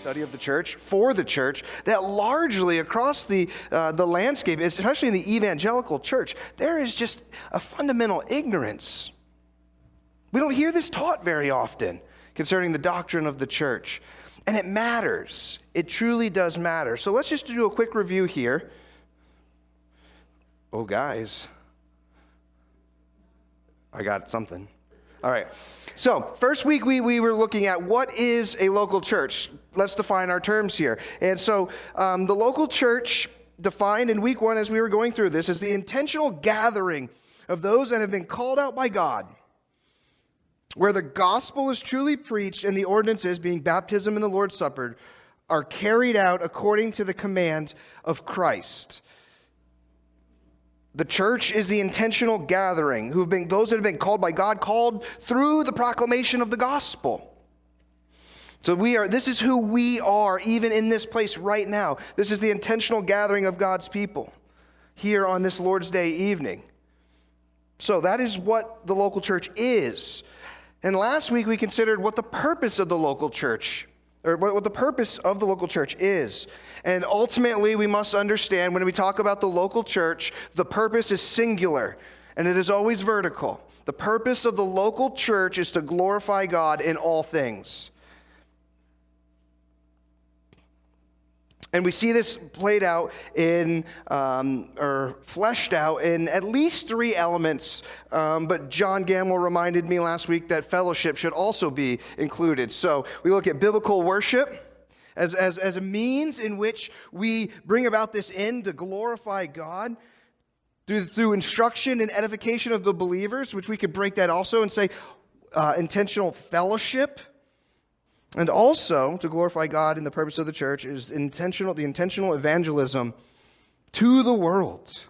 study of the church, for the church, that largely across the landscape, especially in the evangelical church, there is just a fundamental ignorance. We don't hear this taught very often concerning the doctrine of the church. And it matters. It truly does matter. So let's just do a quick review here. Oh, guys. I got something. All right. So first week we were looking at what is a local church. Let's define our terms here. And so the local church defined in week 1 as we were going through this is the intentional gathering of those that have been called out by God, where the gospel is truly preached and the ordinances, being baptism and the Lord's Supper, are carried out according to the command of Christ. The church is the intentional gathering, those that have been called by God, called through the proclamation of the gospel. So this is who we are, even in this place right now. This is the intentional gathering of God's people here on this Lord's Day evening. So that is what the local church is. And last week we considered what the purpose of the local church, or what the purpose of the local church is. And ultimately we must understand when we talk about the local church, the purpose is singular and it is always vertical. The purpose of the local church is to glorify God in all things. And we see this played out or fleshed out in at least 3 elements. But John Gamble reminded me last week that fellowship should also be included. So we look at biblical worship as a means in which we bring about this end to glorify God through instruction and edification of the believers, which we could break that also and say intentional fellowship. And also, to glorify God in the purpose of the church is the intentional evangelism to the world.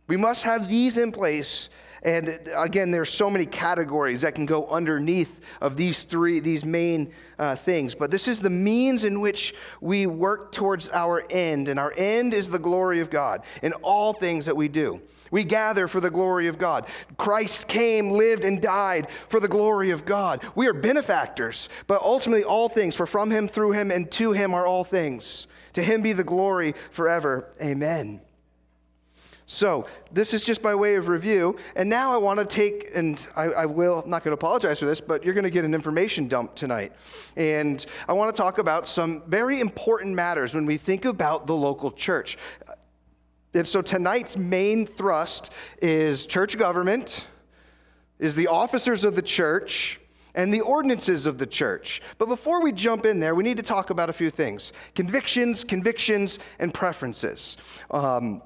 We must have these in place. And again, there's so many categories that can go underneath of these main things. But this is the means in which we work towards our end. And our end is the glory of God in all things that we do. We gather for the glory of God. Christ came, lived, and died for the glory of God. We are benefactors, but ultimately all things, for from him, through him, and to him are all things. To him be the glory forever. Amen. So this is just by way of review. And now I want to take, and I'm not going to apologize for this, but you're going to get an information dump tonight. And I want to talk about some very important matters when we think about the local church. And so tonight's main thrust is church government, is the officers of the church, and the ordinances of the church. But before we jump in there, we need to talk about a few things. Convictions, and preferences. And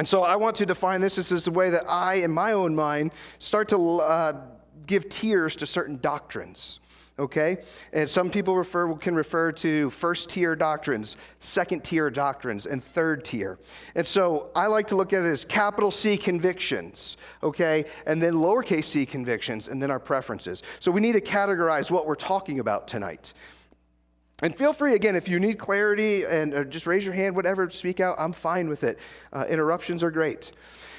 so I want to define this. This is the way that I, in my own mind, start to give tiers to certain doctrines. Okay? And some people can refer to first-tier doctrines, second-tier doctrines, and third-tier. And so I like to look at it as capital C convictions, okay? And then lowercase c convictions, and then our preferences. So we need to categorize what we're talking about tonight. And feel free, again, if you need clarity, and just raise your hand, whatever, speak out. I'm fine with it. Interruptions are great.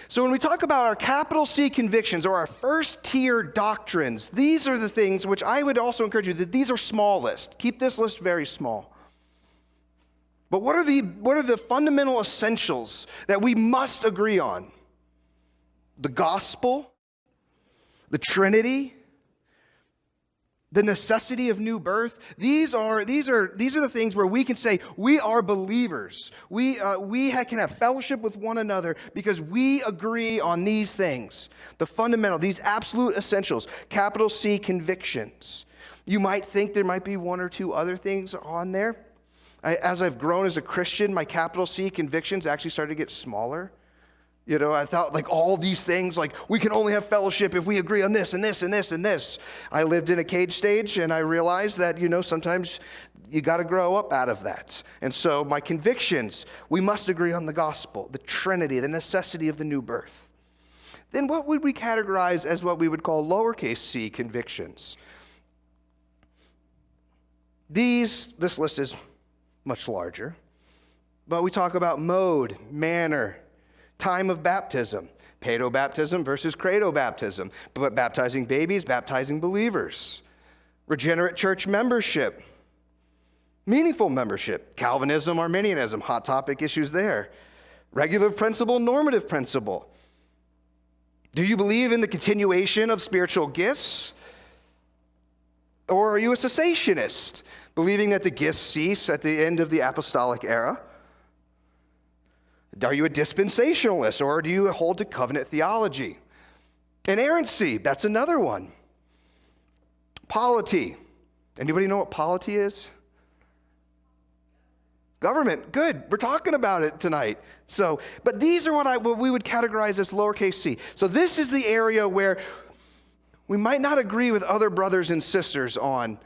So when we talk about our capital C convictions or our first-tier doctrines, these are the things which I would also encourage you that these are small list. Keep this list very small. But what are the fundamental essentials that we must agree on? The gospel, the Trinity, the necessity of new birth. These are the things where we can say we are believers. We can have fellowship with one another because we agree on these things. The fundamental, these absolute essentials, capital C convictions. You might think there might be 1 or 2 other things on there. As I've grown as a Christian, my capital C convictions actually started to get smaller. You know, I thought like all these things, like we can only have fellowship if we agree on this and this and this and this. I lived in a cage stage and I realized that, sometimes you got to grow up out of that. And so my convictions, we must agree on the gospel, the Trinity, the necessity of the new birth. Then what would we categorize as what we would call lowercase c convictions? This list is much larger, but we talk about mode, manner, time of baptism, paedo-baptism versus credo-baptism, but baptizing babies, baptizing believers. Regenerate church membership. Meaningful membership. Calvinism, Arminianism, hot topic issues there. Regulative principle, normative principle. Do you believe in the continuation of spiritual gifts? Or are you a cessationist, believing that the gifts cease at the end of the apostolic era? Are you a dispensationalist, or do you hold to covenant theology? Inerrancy, that's another one. Polity. Anybody know what polity is? Government. Good. We're talking about it tonight. So, but these are what we would categorize as lowercase c. So this is the area where we might not agree with other brothers and sisters on,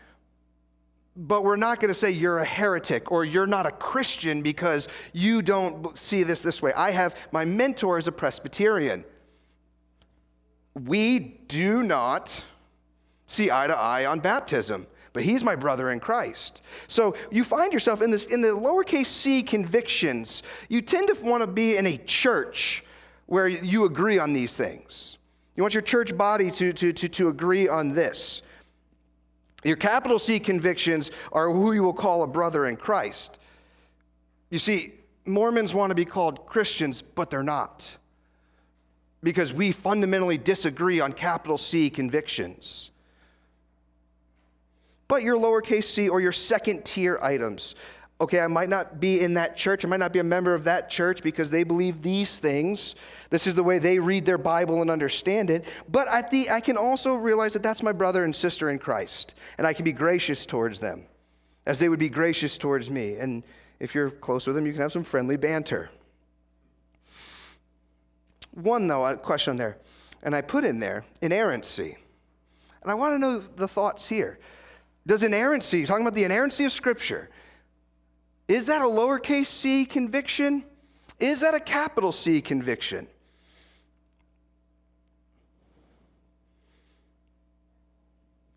but we're not going to say you're a heretic or you're not a Christian because you don't see this way. My mentor is a Presbyterian. We do not see eye to eye on baptism, but he's my brother in Christ. So you find yourself in the lowercase c convictions. You tend to want to be in a church where you agree on these things. You want your church body to agree on this. Your capital C convictions are who you will call a brother in Christ. You see, Mormons want to be called Christians, but they're not, because we fundamentally disagree on capital C convictions. But your lowercase c or your second tier items. Okay, I might not be in that church. I might not be a member of that church because they believe these things. This is the way they read their Bible and understand it. But I can also realize that that's my brother and sister in Christ. And I can be gracious towards them as they would be gracious towards me. And if you're close with them, you can have some friendly banter. One, though, a question there. And I put in there, inerrancy. And I want to know the thoughts here. Does inerrancy, talking about the inerrancy of Scripture, is that a lowercase c conviction? Is that a capital C conviction?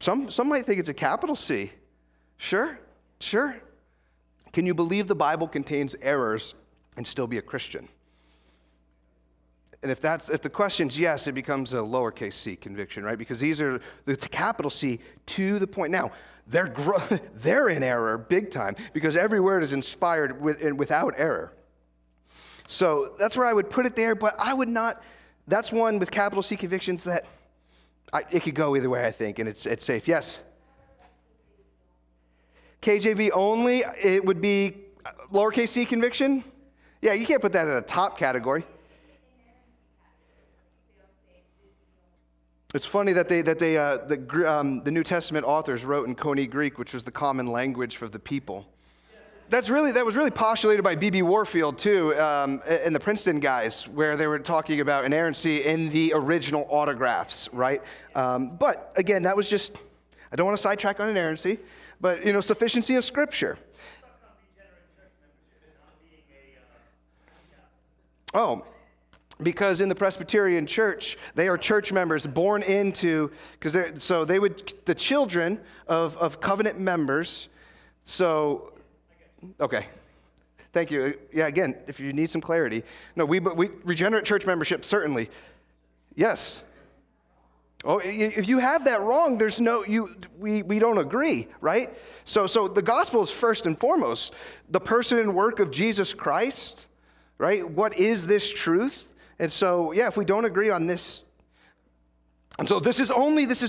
Some might think it's a capital C. Sure. Can you believe the Bible contains errors and still be a Christian? And if the question's yes, it becomes a lowercase c conviction, right? Because these are the capital C to the point. Now, they're in error big time because every word is inspired without error. So that's where I would put it there, but I would not. That's one with capital C convictions that it could go either way, I think, and it's safe. Yes? KJV only, it would be lowercase c conviction? Yeah, you can't put that in a top category. It's funny that the New Testament authors wrote in Coney Greek, which was the common language for the people. That was really postulated by B.B. Warfield too, and the Princeton guys, where they were talking about inerrancy in the original autographs, right? But again, that was just, I don't want to sidetrack on inerrancy, but sufficiency of Scripture. Oh. Because in the Presbyterian church, they are church members born into, the children of covenant members. So, okay. Thank you. Yeah, again, if you need some clarity. No, we regenerate church membership, certainly. Yes. Oh, if you have that wrong, we don't agree, right? So the gospel is first and foremost the person and work of Jesus Christ, right? What is this truth? And so, yeah, if we don't agree on this, and so this is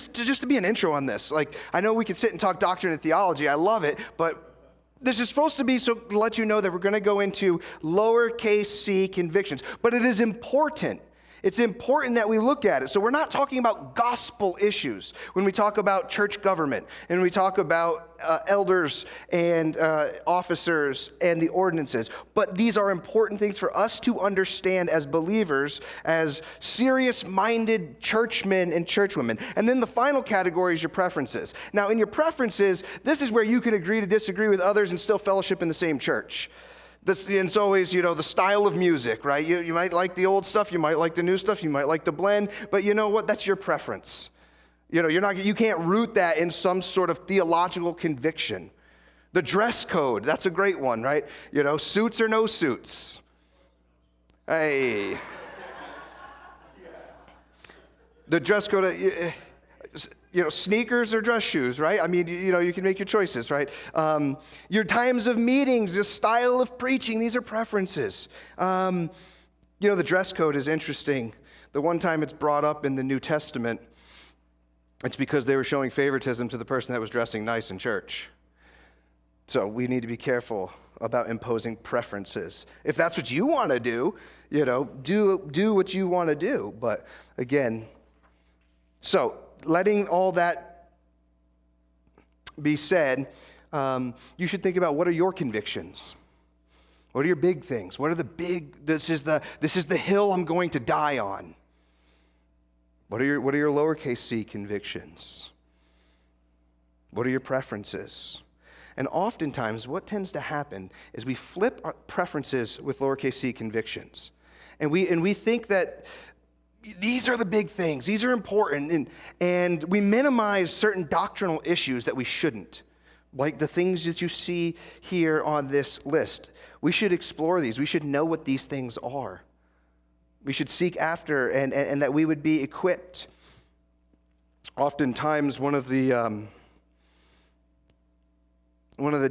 just to be an intro on this. Like, I know we could sit and talk doctrine and theology. I love it, but this is supposed to be so to let you know that we're going to go into lowercase c convictions. But it is important. It's important that we look at it. So we're not talking about gospel issues when we talk about church government and we talk about elders and officers and the ordinances. But these are important things for us to understand as believers, as serious-minded churchmen and churchwomen. And then the final category is your preferences. Now, in your preferences, this is where you can agree to disagree with others and still fellowship in the same church. It's always, the style of music, right? You might like the old stuff, you might like the new stuff, you might like the blend, but you know what? That's your preference. You can't root that in some sort of theological conviction. The dress code, that's a great one, right? Suits or no suits. Hey. The dress code, sneakers or dress shoes, right? I mean, you can make your choices, right? Your times of meetings, the style of preaching, these are preferences. The dress code is interesting. The one time it's brought up in the New Testament, it's because they were showing favoritism to the person that was dressing nice in church. So we need to be careful about imposing preferences. If that's what you want to do, do what you want to do. But again, so letting all that be said, you should think about, what are your convictions? What are your big things? What are this is the hill I'm going to die on. What are your lowercase c convictions? What are your preferences? And oftentimes what tends to happen is we flip our preferences with lowercase c convictions. And we think that these are the big things, these are important, and we minimize certain doctrinal issues that we shouldn't, like the things that you see here on this list. We should explore these. We should know what these things are. We should seek after, and that we would be equipped. Oftentimes, one of the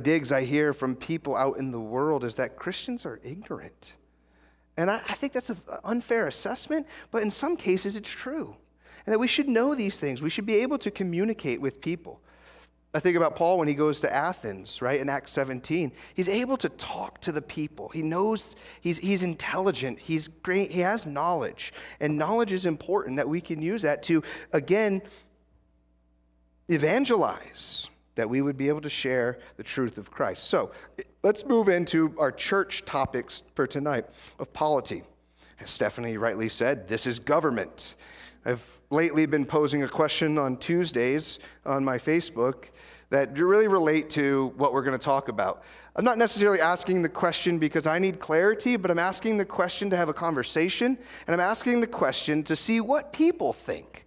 digs I hear from people out in the world is that Christians are ignorant. And I think that's an unfair assessment, but in some cases it's true. And that we should know these things. We should be able to communicate with people. I think about Paul when he goes to Athens, right, in Acts 17. He's able to talk to the people. He knows, he's intelligent, he's great, he has knowledge. And knowledge is important, that we can use that to, again, evangelize, that we would be able to share the truth of Christ. So let's move into our church topics for tonight of polity. As Stephanie rightly said, this is government. I've lately been posing a question on Tuesdays on my Facebook that really relate to what we're going to talk about. I'm not necessarily asking the question because I need clarity, but I'm asking the question to have a conversation, and I'm asking the question to see what people think.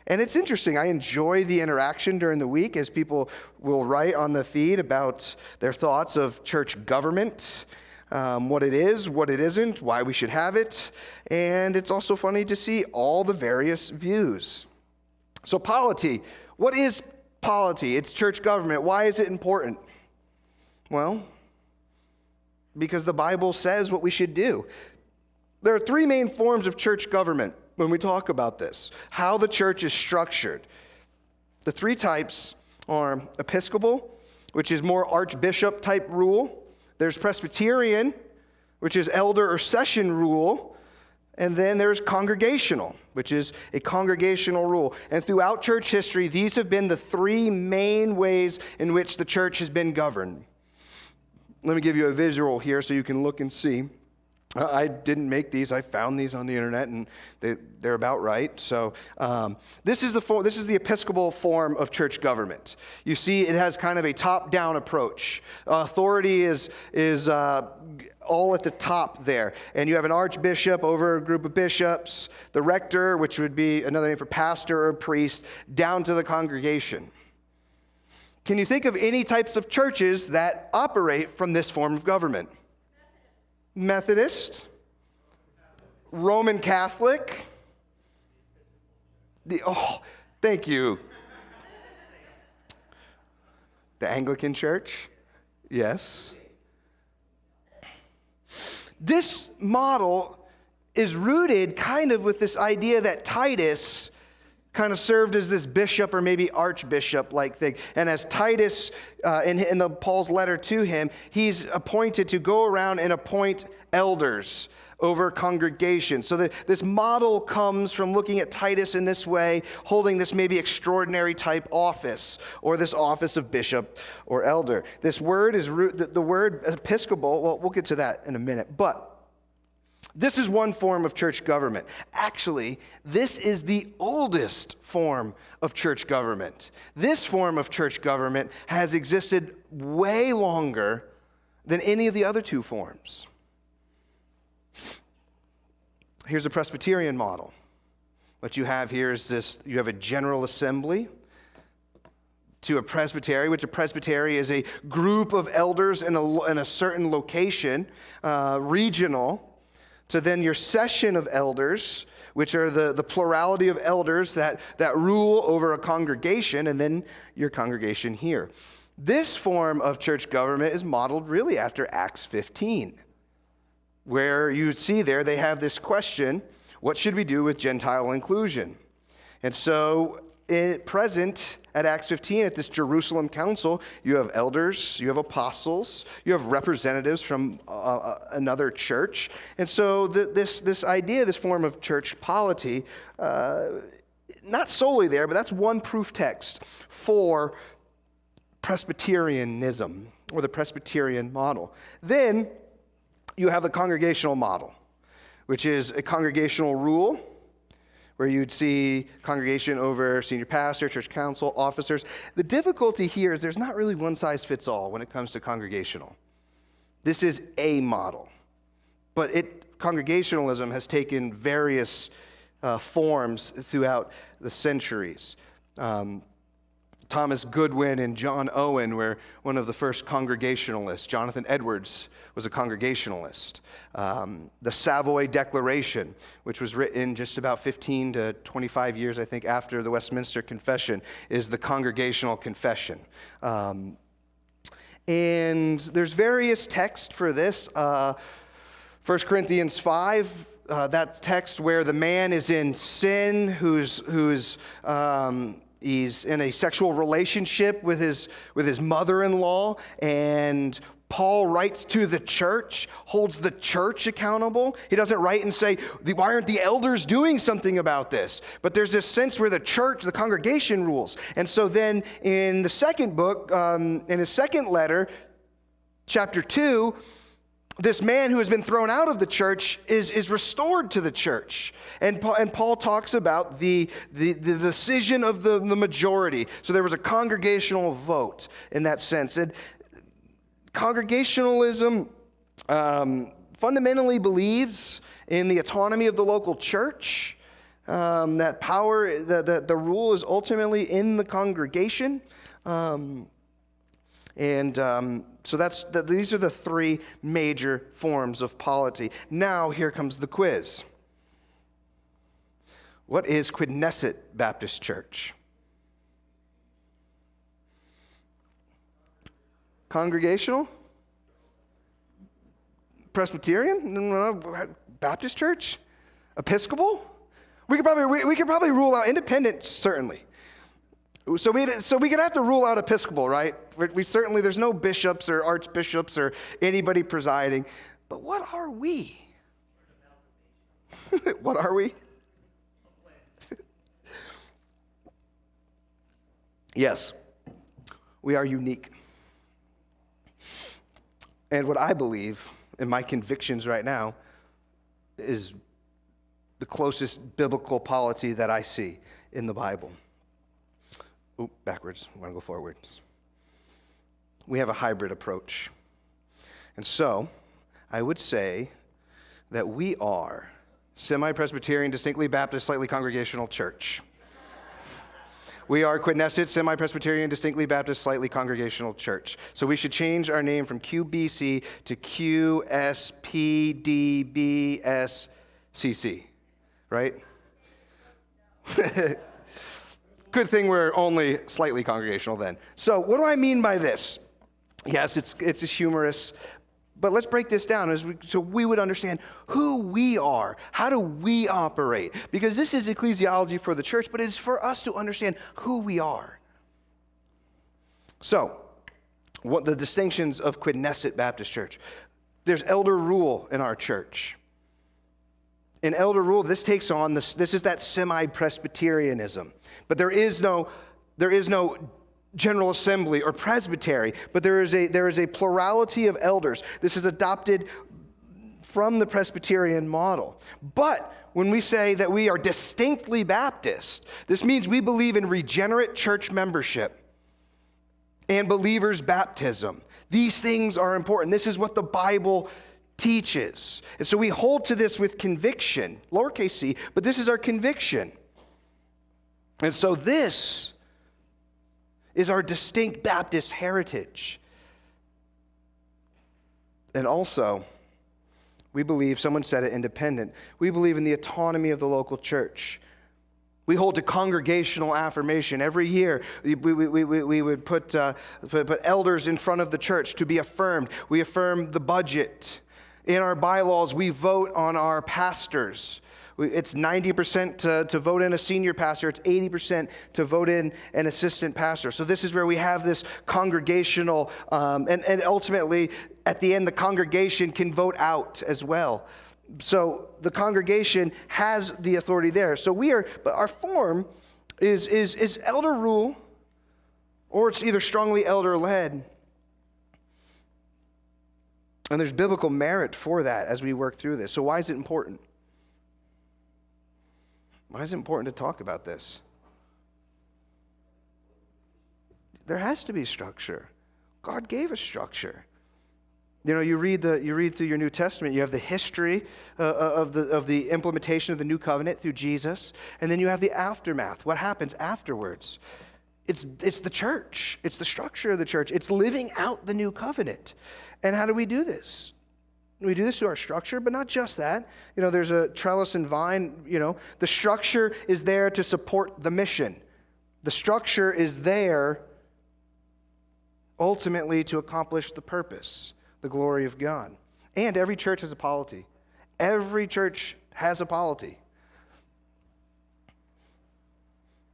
And it's interesting. I enjoy the interaction during the week as people will write on the feed about their thoughts of church government, what it is, what it isn't, why we should have it. And it's also funny to see all the various views. So polity. What is polity? It's church government. Why is it important? Well, because the Bible says what we should do. There are three main forms of church government when we talk about this, how the church is structured. The three types are Episcopal, which is more archbishop type rule. There's Presbyterian, which is elder or session rule. And then there's congregational, which is a congregational rule. And throughout church history, these have been the three main ways in which the church has been governed. Let me give you a visual here so you can look and see. I didn't make these. I found these on the internet, and they're about right. So this is the Episcopal form of church government. You see, it has kind of a top-down approach. Authority is all at the top there. And you have an archbishop over a group of bishops, the rector, which would be another name for pastor or priest, down to the congregation. Can you think of any types of churches that operate from this form of government? Methodist, Roman Catholic. Thank you. The Anglican Church, yes. This model is rooted kind of with this idea that Titus kind of served as this bishop or maybe archbishop-like thing. And as Titus, in Paul's letter to him, he's appointed to go around and appoint elders over congregations. So this model comes from looking at Titus in this way, holding this maybe extraordinary type office, or this office of bishop or elder. This word is the word Episcopal. Well, we'll get to that in a minute. But this is one form of church government. Actually, this is the oldest form of church government. This form of church government has existed way longer than any of the other two forms. Here's a Presbyterian model. What you have here is this: you have a general assembly to a presbytery, which a presbytery is a group of elders in a certain location, regional. to then your session of elders, which are the plurality of elders that rule over a congregation, and then your congregation here. This form of church government is modeled really after Acts 15, where you see there they have this question, what should we do with Gentile inclusion? And so present at Acts 15 at this Jerusalem council, you have elders, you have apostles, you have representatives from another church. And so this idea, this form of church polity, not solely there, but that's one proof text for Presbyterianism, or the Presbyterian model. Then you have the congregational model, which is a congregational rule, where you'd see congregation over senior pastor, church council, officers. The difficulty here is there's not really one size fits all when it comes to congregational. This is a model, but congregationalism has taken various forms throughout the centuries. Thomas Goodwin and John Owen were one of the first Congregationalists. Jonathan Edwards was a Congregationalist. The Savoy Declaration, which was written just about 15 to 25 years, I think, after the Westminster Confession, is the Congregational Confession. And there's various texts for this. 1 Corinthians 5, that text where the man is in sin, he's in a sexual relationship with his mother-in-law, and Paul writes to the church, holds the church accountable. He doesn't write and say, why aren't the elders doing something about this? But there's this sense where the church, the congregation rules. And so then in the second book, in his second letter, chapter 2, this man who has been thrown out of the church is restored to the church. And Paul talks about the decision of the majority. So there was a congregational vote in that sense. And congregationalism fundamentally believes in the autonomy of the local church, that power, the rule is ultimately in the congregation. So these are the three major forms of polity. Now, here comes the quiz. What is Quidnesset Baptist Church? Congregational? Presbyterian? No, Baptist Church? Episcopal? We could probably rule out independent, certainly. So we'd have to rule out Episcopal, right? We certainly, there's no bishops or archbishops or anybody presiding. But what are we? What are we? Yes, we are unique. And what I believe, and my convictions right now, is the closest biblical polity that I see in the Bible. Oop, backwards. I want to go forward. We have a hybrid approach. And so, I would say that we are semi-Presbyterian, distinctly Baptist, slightly Congregational church. We are Quidnesset, semi-Presbyterian, distinctly Baptist, slightly Congregational church. So we should change our name from QBC to QSPDBSCC, right? Good thing we're only slightly congregational then. So what do I mean by this? Yes, it's humorous, but let's break this down so we would understand who we are. How do we operate? Because this is ecclesiology for the church, but it's for us to understand who we are. So, what the distinctions of Quidnesset Baptist Church? There's elder rule in our church. In elder rule, this takes on this is that semi-Presbyterianism. But there is no General Assembly or presbytery, but there is a plurality of elders. This is adopted from the Presbyterian model. But when we say that we are distinctly Baptist, this means we believe in regenerate church membership and believers' baptism. These things are important. This is what the Bible teaches. And so we hold to this with conviction, lowercase c, but this is our conviction. And so this is our distinct Baptist heritage. And also, We believe, someone said it, independent. We believe in the autonomy of the local church. We hold to congregational affirmation. Every year, we would put elders in front of the church to be affirmed. We affirm the budget. In our bylaws, we vote on our pastors. It's 90% to vote in a senior pastor. It's 80% to vote in an assistant pastor. So this is where we have this congregational, and ultimately, at the end, the congregation can vote out as well. So the congregation has the authority there. So but our form is elder rule, or it's either strongly elder-led. And there's biblical merit for that as we work through this. So why is it important? Why is it important to talk about this? There has to be structure. God gave us structure. You know, you read through your New Testament, you have the history of the implementation of the new covenant through Jesus, and then you have the aftermath. What happens afterwards? It's the church. It's the structure of the church. It's living out the new covenant. And how do we do this? We do this through our structure, but not just that. You know, there's a trellis and vine, you know. The structure is there to support the mission. The structure is there ultimately to accomplish the purpose, the glory of God. And every church has a polity. Every church has a polity.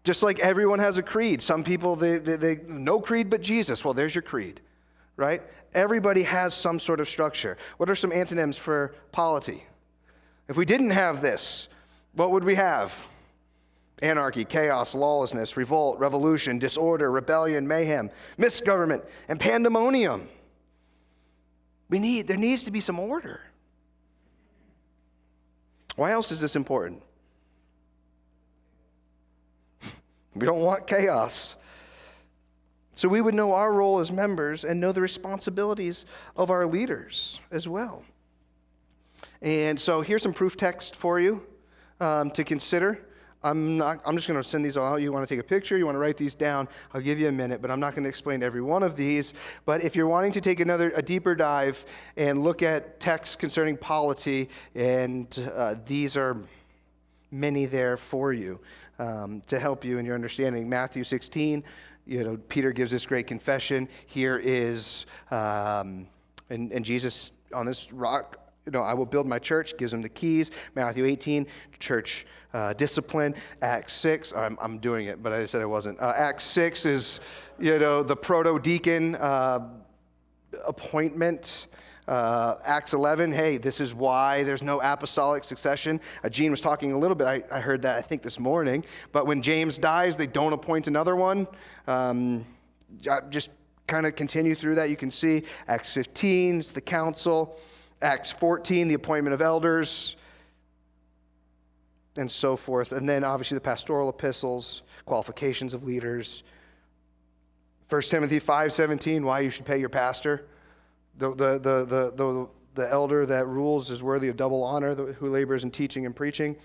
Just like everyone has a creed. Some people, they no creed but Jesus. Well, there's your creed, right? Everybody has some sort of structure. What are some antonyms for polity? If we didn't have this, what would we have? Anarchy, chaos, lawlessness, revolt, revolution, disorder, rebellion, mayhem, misgovernment, and pandemonium. There needs to be some order. Why else is this important? We don't want chaos. So we would know our role as members and know the responsibilities of our leaders as well. And so here's some proof text for you to consider. I'm just going to send these all out. You want to take a picture, you want to write these down, I'll give you a minute, but I'm not going to explain every one of these. But if you're wanting to take a deeper dive and look at texts concerning polity, and these are many there for you to help you in your understanding. Matthew 16, you know, Peter gives this great confession. Here is, and Jesus on this rock, you know, I will build my church, gives him the keys. Matthew 18, church discipline. Acts 6, I'm doing it, but I said I wasn't. Acts 6 is, you know, the proto-deacon appointment. Acts 11, hey, this is why there's no apostolic succession. Gene was talking a little bit, I heard that, I think, this morning. But when James dies, they don't appoint another one. Just kind of continue through that. You can see Acts 15, it's the council. Acts 14, the appointment of elders, and so forth. And then obviously the pastoral epistles, qualifications of leaders. 1 Timothy 5:17, why you should pay your pastor. The elder that rules is worthy of double honor, who labors in teaching and preaching.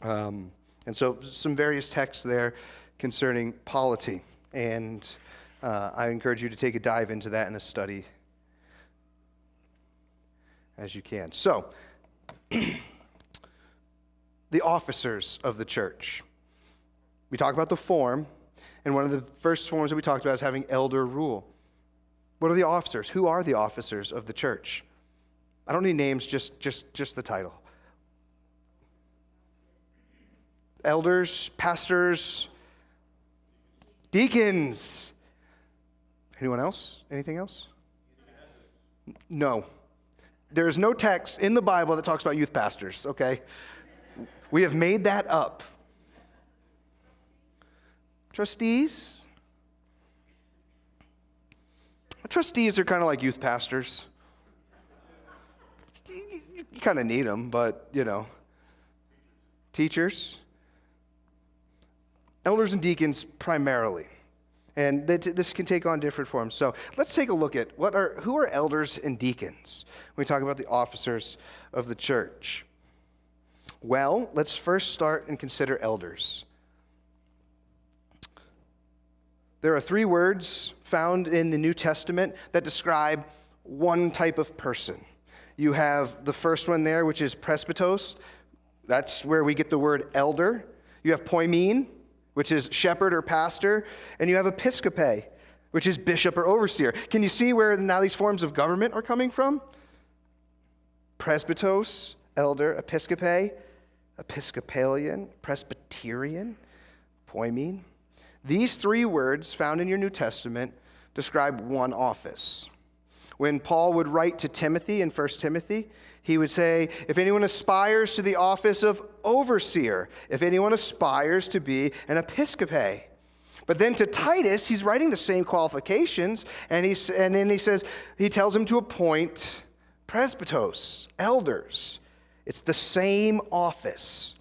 And so some various texts there concerning polity. And I encourage you to take a dive into that in a study as you can. So, the officers of the church. We talk about the form, and one of the first forms that we talked about is having elder rule. What are the officers? Who are the officers of the church? I don't need names, just the title. Elders, pastors, deacons. Anyone else? Anything else? No. There is no text in the Bible that talks about youth pastors, okay? We have made that up. Trustees? Trustees are kind of like youth pastors. You kind of need them, but, you know. Teachers? Elders and deacons primarily. And this can take on different forms. So let's take a look at who are elders and deacons when we talk about the officers of the church. Well, let's first start and consider elders. There are 3 words found in the New Testament that describe one type of person. You have the first one there, which is presbytos. That's where we get the word elder. You have poimen, which is shepherd or pastor. And you have episcope, which is bishop or overseer. Can you see where now these forms of government are coming from? Presbytos, elder, episcope, Episcopalian, Presbyterian, poimen. These three words found in your New Testament describe one office. When Paul would write to Timothy in 1 Timothy, he would say, if anyone aspires to the office of overseer, if anyone aspires to be an episcope. But then to Titus, he's writing the same qualifications, and then he tells him to appoint presbytos, elders. It's the same office.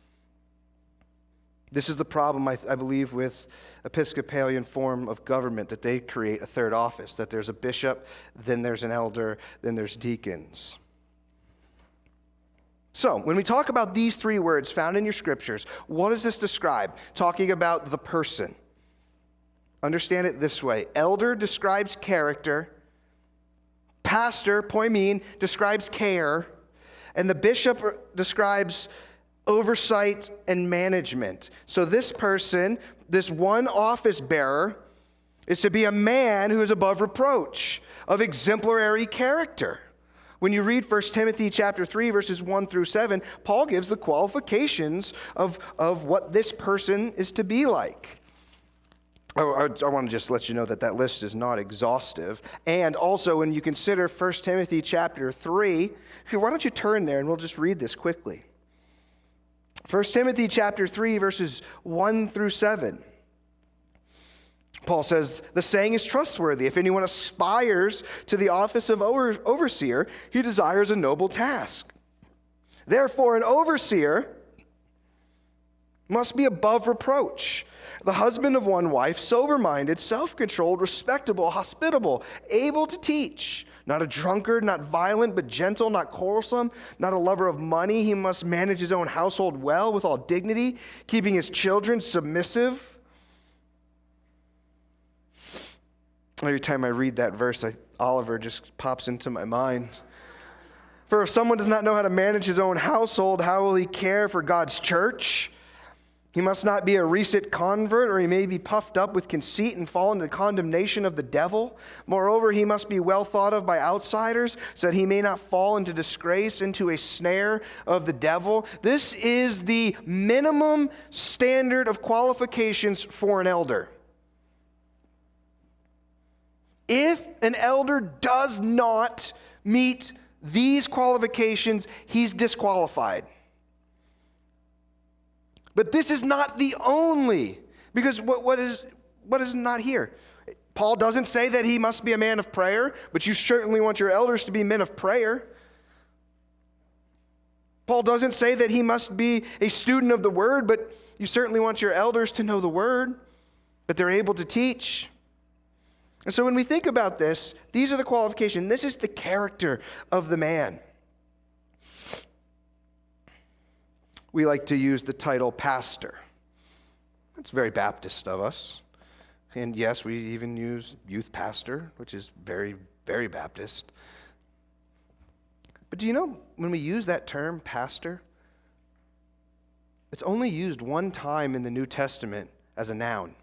This is the problem, I believe, with Episcopalian form of government, that they create a third office, that there's a bishop, then there's an elder, then there's deacons. So, when we talk about these three words found in your scriptures, what does this describe? Talking about the person. Understand it this way. Elder describes character. Pastor, poimen, describes care. And the bishop describes oversight and management. So this person, this one office bearer, is to be a man who is above reproach, of exemplary character. When you read 1 Timothy chapter 3, verses 1 through 7, Paul gives the qualifications of what this person is to be like. I want to just let you know that list is not exhaustive. And also, when you consider 1 Timothy chapter 3, why don't you turn there and we'll just read this quickly. 1 Timothy chapter 3, verses 1 through 7. Paul says, the saying is trustworthy. If anyone aspires to the office of overseer, he desires a noble task. Therefore, an overseer must be above reproach, the husband of one wife, sober-minded, self-controlled, respectable, hospitable, able to teach, not a drunkard, not violent, but gentle, not quarrelsome, not a lover of money. He must manage his own household well, with all dignity, keeping his children submissive. Every time I read that verse, Oliver just pops into my mind. For if someone does not know how to manage his own household, how will he care for God's church? He must not be a recent convert, or he may be puffed up with conceit and fall into the condemnation of the devil. Moreover, he must be well thought of by outsiders, so that he may not fall into disgrace, into a snare of the devil. This is the minimum standard of qualifications for an elder. If an elder does not meet these qualifications, he's disqualified. But this is not the only, because what is not here? Paul doesn't say that he must be a man of prayer, but you certainly want your elders to be men of prayer. Paul doesn't say that he must be a student of the word, but you certainly want your elders to know the word, but they're able to teach. And so when we think about this, these are the qualifications. This is the character of the man. We like to use the title pastor. That's very Baptist of us. And yes, we even use youth pastor, which is very, very Baptist. But do you know, when we use that term, pastor, it's only used one time in the New Testament as a noun.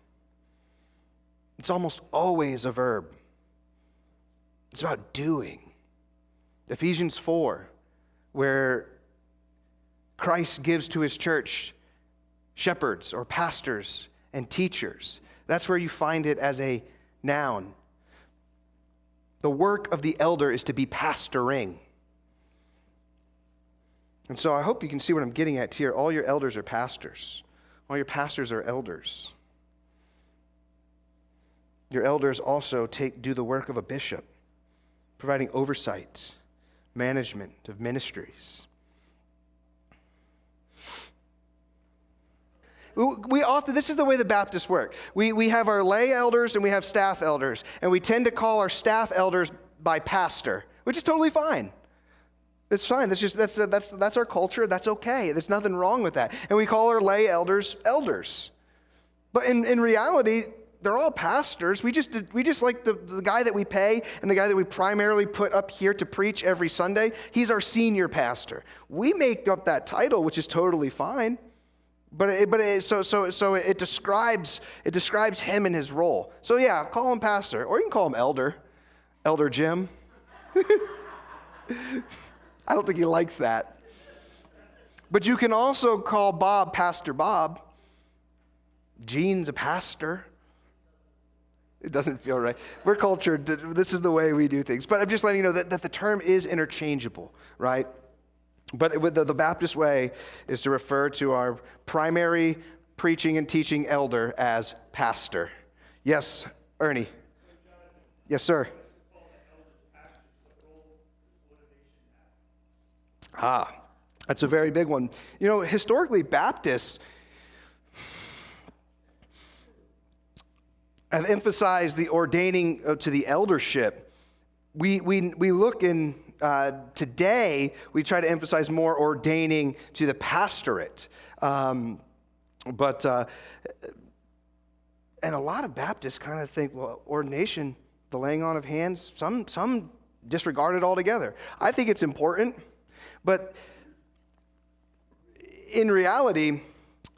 It's almost always a verb. It's about doing. Ephesians 4, where Christ gives to his church shepherds or pastors and teachers. That's where you find it as a noun. The work of the elder is to be pastoring. And so I hope you can see what I'm getting at here. All your elders are pastors. All your pastors are elders. Your elders also do the work of a bishop, providing oversight, management of ministries. This is the way the Baptists work. We have our lay elders and we have staff elders, and we tend to call our staff elders by pastor, which is totally fine. It's fine. That's our culture. That's okay. There's nothing wrong with that. And we call our lay elders elders. But in reality, they're all pastors. We just like the guy that we pay and the guy that we primarily put up here to preach every Sunday. He's our senior pastor. We make up that title, which is totally fine. But it describes him and his role. So yeah, call him pastor, or you can call him Elder Jim. I don't think he likes that. But you can also call Bob Pastor Bob. Gene's a pastor. It doesn't feel right. We're cultured. This is the way we do things. But I'm just letting you know that the term is interchangeable, right? But the Baptist way is to refer to our primary preaching and teaching elder as pastor. Yes, Ernie. Yes, sir. That's a very big one. You know, historically, Baptists have emphasized the ordaining to the eldership. We look in, today, we try to emphasize more ordaining to the pastorate. And a lot of Baptists kind of think, well, ordination, the laying on of hands, some disregard it altogether. I think it's important, but in reality,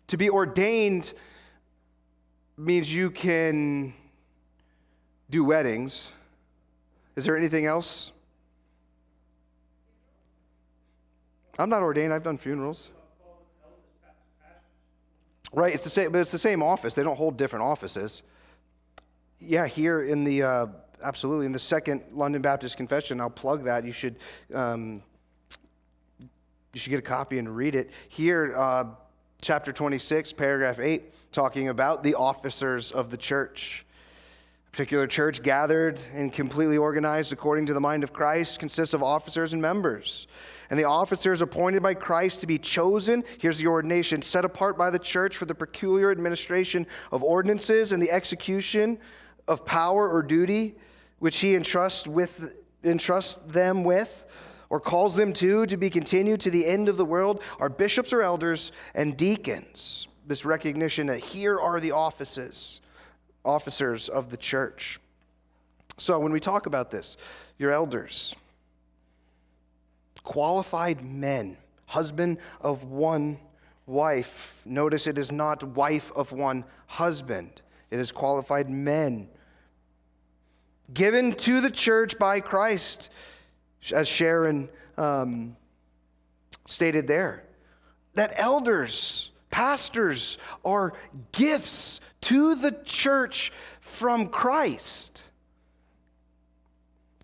to be ordained means you can do weddings. Is there anything else? I'm not ordained. I've done funerals. Right, it's the same, but it's the same office. They don't hold different offices. Yeah, here in the absolutely in the Second London Baptist Confession, I'll plug that. You should get a copy and read it. Here, chapter 26, paragraph 8, talking about the officers of the church. A particular church gathered and completely organized according to the mind of Christ consists of officers and members. And the officers appointed by Christ to be chosen, here's the ordination, set apart by the church for the peculiar administration of ordinances and the execution of power or duty, which he entrusts them with, or calls them to be continued to the end of the world, are bishops or elders and deacons. This recognition that here are the officers of the church. So when we talk about this, your elders, qualified men, husband of one wife. Notice it is not wife of one husband. It is qualified men. Given to the church by Christ, as Sharon stated there. That elders, pastors, are gifts to the church from Christ.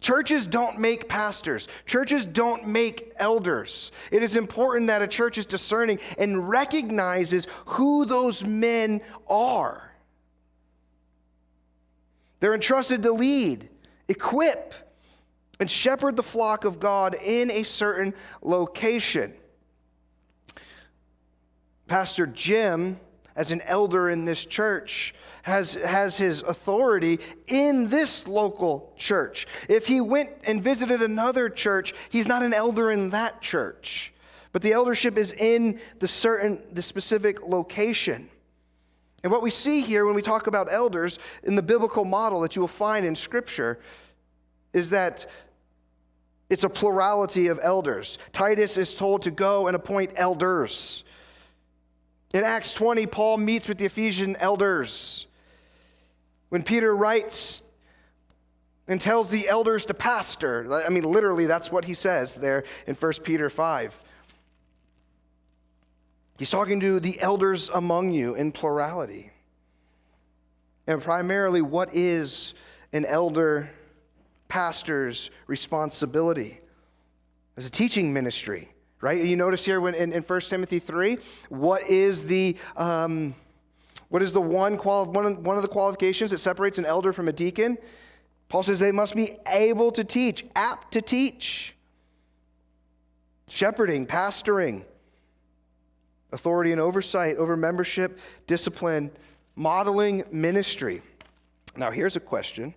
Churches don't make pastors. Churches don't make elders. It is important that a church is discerning and recognizes who those men are. They're entrusted to lead, equip, and shepherd the flock of God in a certain location. Pastor Jim, as an elder in this church, has his authority in this local church. If he went and visited another church, he's not an elder in that church. But the eldership is in the specific location. And what we see here when we talk about elders in the biblical model that you will find in Scripture is that it's a plurality of elders. Titus is told to go and appoint elders. In Acts 20, Paul meets with the Ephesian elders. When Peter writes and tells the elders to pastor, I mean, literally, that's what he says there in 1 Peter 5. He's talking to the elders among you in plurality. And primarily, what is an elder pastor's responsibility? As a teaching ministry, right? You notice here when in 1 Timothy 3, what is the one of the qualifications that separates an elder from a deacon? Paul says they must be able to teach, apt to teach. Shepherding, pastoring, authority and oversight over membership, discipline, modeling ministry. Now here's a question.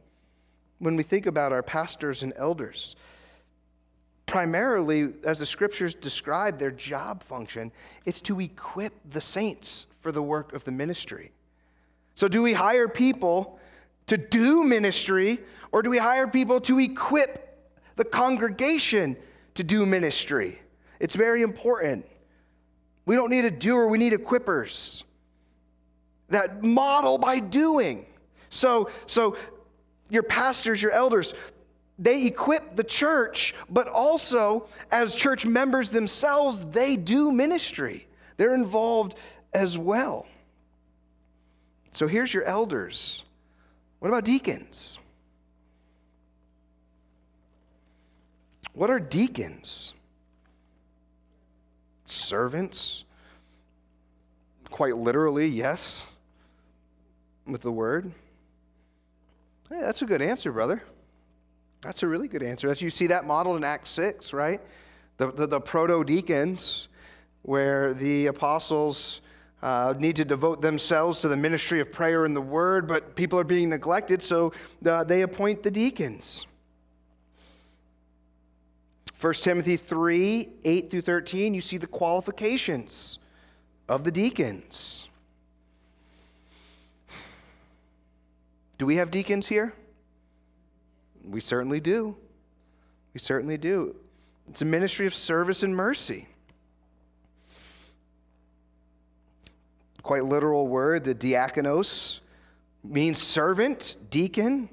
When we think about our pastors and elders, primarily, as the Scriptures describe their job function, it's to equip the saints for the work of the ministry. So do we hire people to do ministry, or do we hire people to equip the congregation to do ministry? It's very important. We don't need a doer, we need equippers that model by doing. So your pastors, your elders, they equip the church, but also as church members themselves, they do ministry. They're involved as well. So here's your elders. What about deacons? What are deacons? Servants? Quite literally, yes, with the word. Hey, that's a good answer, brother. That's a really good answer. As you see that modeled in Acts 6, right? The proto-deacons, where the apostles need to devote themselves to the ministry of prayer and the word, but people are being neglected, so they appoint the deacons. 1 Timothy 3, 8 through 13, you see the qualifications of the deacons. Do we have deacons here? We certainly do. We certainly do. It's a ministry of service and mercy. Quite literal word, the diakonos, means servant, deacon,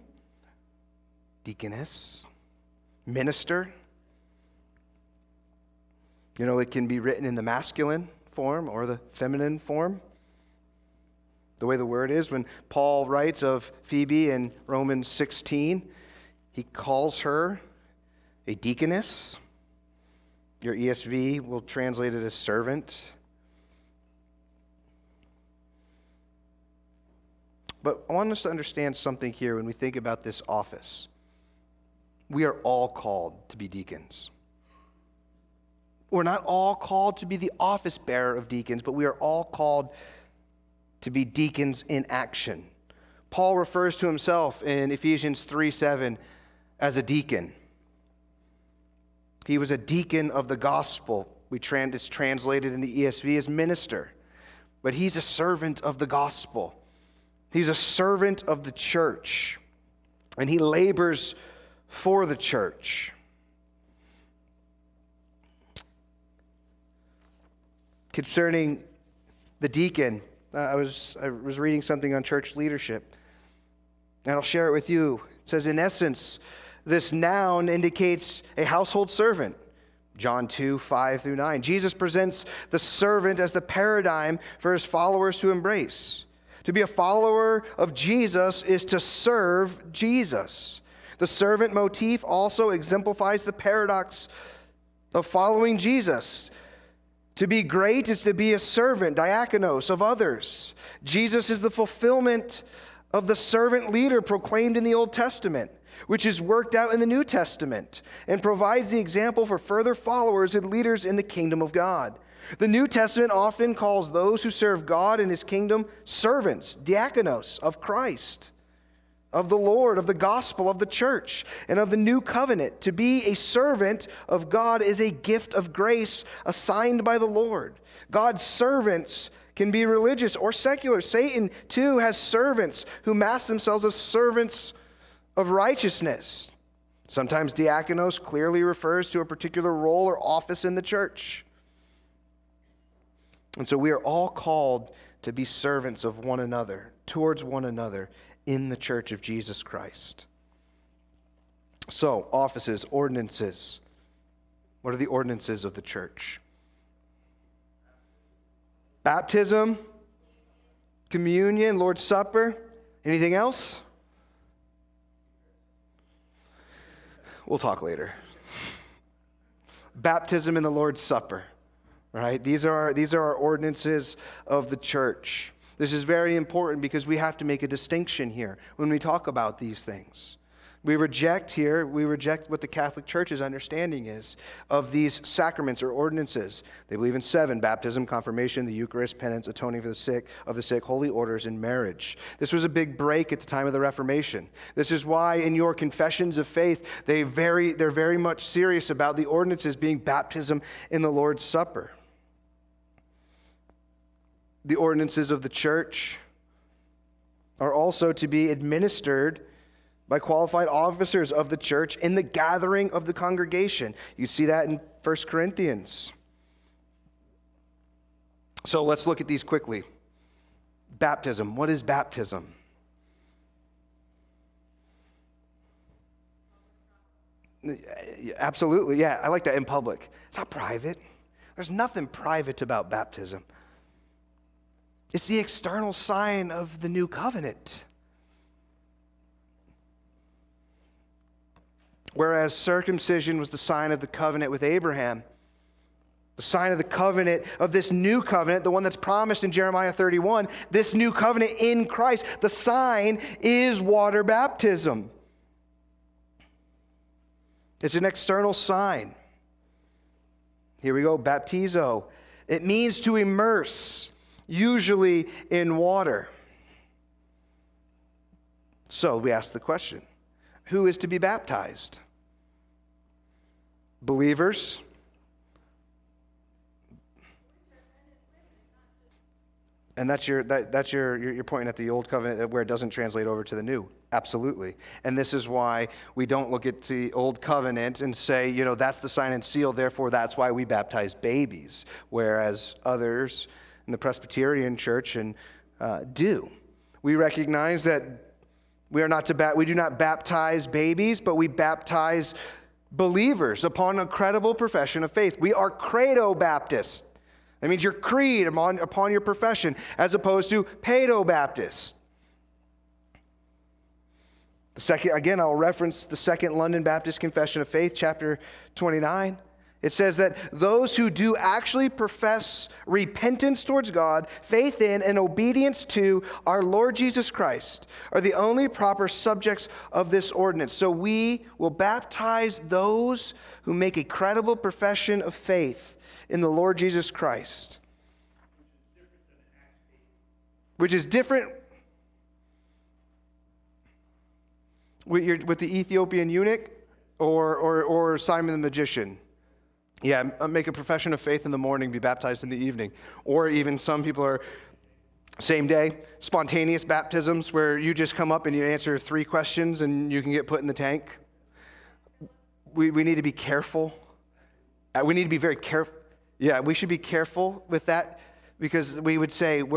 deaconess, minister. You know, it can be written in the masculine form or the feminine form. The way the word is, when Paul writes of Phoebe in Romans 16, he calls her a deaconess. Your ESV will translate it as servant. But I want us to understand something here when we think about this office. We are all called to be deacons. We're not all called to be the office bearer of deacons, but we are all called to be deacons in action. Paul refers to himself in Ephesians 3:7 as a deacon. He was a deacon of the gospel. It's translated in the ESV as minister. But he's a servant of the gospel. He's a servant of the church. And he labors for the church. Concerning the deacon, I was reading something on church leadership, and I'll share it with you. It says, in essence, this noun indicates a household servant. John 2, 5 through 9. Jesus presents the servant as the paradigm for his followers to embrace. To be a follower of Jesus is to serve Jesus. The servant motif also exemplifies the paradox of following Jesus. To be great is to be a servant, diakonos, of others. Jesus is the fulfillment of the servant leader proclaimed in the Old Testament, which is worked out in the New Testament, and provides the example for further followers and leaders in the kingdom of God. The New Testament often calls those who serve God and his kingdom servants, diakonos, of Christ, of the Lord, of the gospel, of the church, and of the new covenant. To be a servant of God is a gift of grace assigned by the Lord. God's servants can be religious or secular. Satan, too, has servants who mask themselves as servants of righteousness. Sometimes diakonos clearly refers to a particular role or office in the church. And so we are all called to be servants of one another, towards one another, in the church of Jesus Christ. So, offices, ordinances. What are the ordinances of the church? Baptism, communion, Lord's Supper. Anything else? We'll talk later. Baptism and the Lord's Supper. Right? These are our ordinances of the church. This is very important because we have to make a distinction here when we talk about these things. We reject what the Catholic Church's understanding is of these sacraments or ordinances. They believe in 7: baptism, confirmation, the Eucharist, penance, atoning for the sick, holy orders, and marriage. This was a big break at the time of the Reformation. This is why in your confessions of faith, they're very much serious about the ordinances being baptism in the Lord's Supper. The ordinances of the church are also to be administered by qualified officers of the church in the gathering of the congregation. You see that in 1 Corinthians. So let's look at these quickly. Baptism. What is baptism? Absolutely, yeah. I like that, in public. It's not private. There's nothing private about baptism. It's the external sign of the new covenant. Whereas circumcision was the sign of the covenant with Abraham, the sign of the covenant of this new covenant, the one that's promised in Jeremiah 31, this new covenant in Christ, the sign is water baptism. It's an external sign. Here we go, baptizo. It means to immerse, usually in water. So we ask the question, who is to be baptized? Believers? And you're pointing at the old covenant where it doesn't translate over to the new. Absolutely. And this is why we don't look at the old covenant and say, that's the sign and seal, therefore that's why we baptize babies, whereas others in the Presbyterian church do. We recognize that we do not baptize babies, but we baptize believers upon a credible profession of faith. We are credo Baptists. That means your creed upon your profession, as opposed to pedo Baptist. I'll reference the Second London Baptist Confession of Faith, chapter 29. It says that those who do actually profess repentance towards God, faith in, and obedience to our Lord Jesus Christ are the only proper subjects of this ordinance. So we will baptize those who make a credible profession of faith in the Lord Jesus Christ. Which is different with the Ethiopian eunuch or Simon the magician. Yeah, make a profession of faith in the morning, be baptized in the evening. Or even some people are same day, spontaneous baptisms where you just come up and you answer 3 questions and you can get put in the tank. We need to be careful. We need to be very careful. Yeah, we should be careful with that because where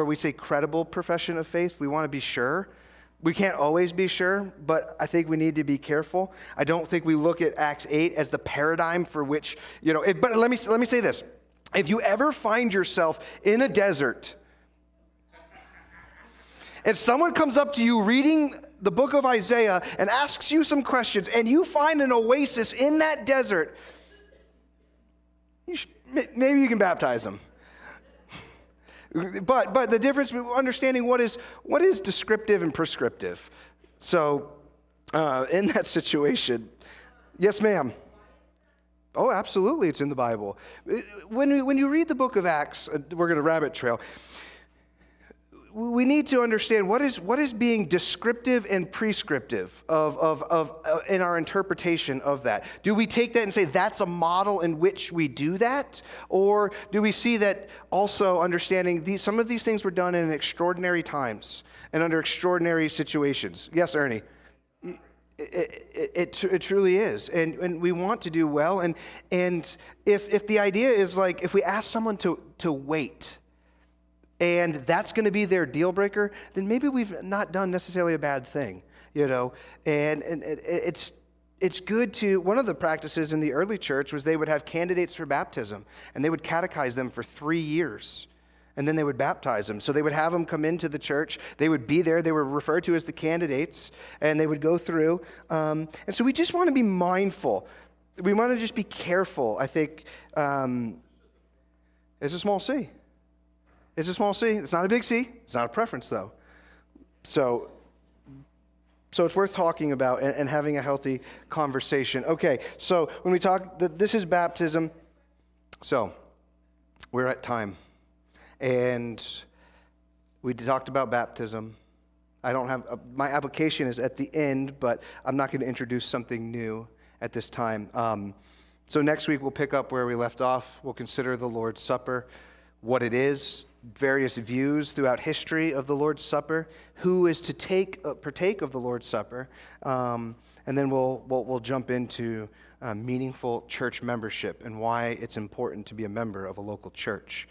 we say credible profession of faith, we want to be sure. We can't always be sure, but I think we need to be careful. I don't think we look at Acts 8 as the paradigm for which, but let me say this. If you ever find yourself in a desert, if someone comes up to you reading the book of Isaiah and asks you some questions, and you find an oasis in that desert, maybe you can baptize them. But the difference, understanding what is descriptive and prescriptive. So in that situation, yes, ma'am. Oh, absolutely, it's in the Bible. When you read the book of Acts, we're going to rabbit trail. We need to understand what is being descriptive and prescriptive of in our interpretation of that. Do we take that and say that's a model in which we do that? Or do we see that also understanding some of these things were done in extraordinary times and under extraordinary situations? Yes, Ernie. It truly is. And we want to do well. And if the idea is like if we ask someone to wait, and that's going to be their deal breaker, then maybe we've not done necessarily a bad thing, And it's good to, one of the practices in the early church was they would have candidates for baptism, and they would catechize them for 3 years, and then they would baptize them. So they would have them come into the church, they would be there, they were referred to as the candidates, and they would go through. And so we just want to be mindful. We want to just be careful, I think. It's a small C. It's a small C. It's not a big C. It's not a preference, though. So it's worth talking about and having a healthy conversation. Okay, so when we talk, this is baptism. So we're at time. And we talked about baptism. I don't have, my application is at the end, but I'm not going to introduce something new at this time. So next week we'll pick up where we left off. We'll consider the Lord's Supper, what it is, various views throughout history of the Lord's Supper, who is to partake of the Lord's Supper, and then we'll jump into meaningful church membership and why it's important to be a member of a local church.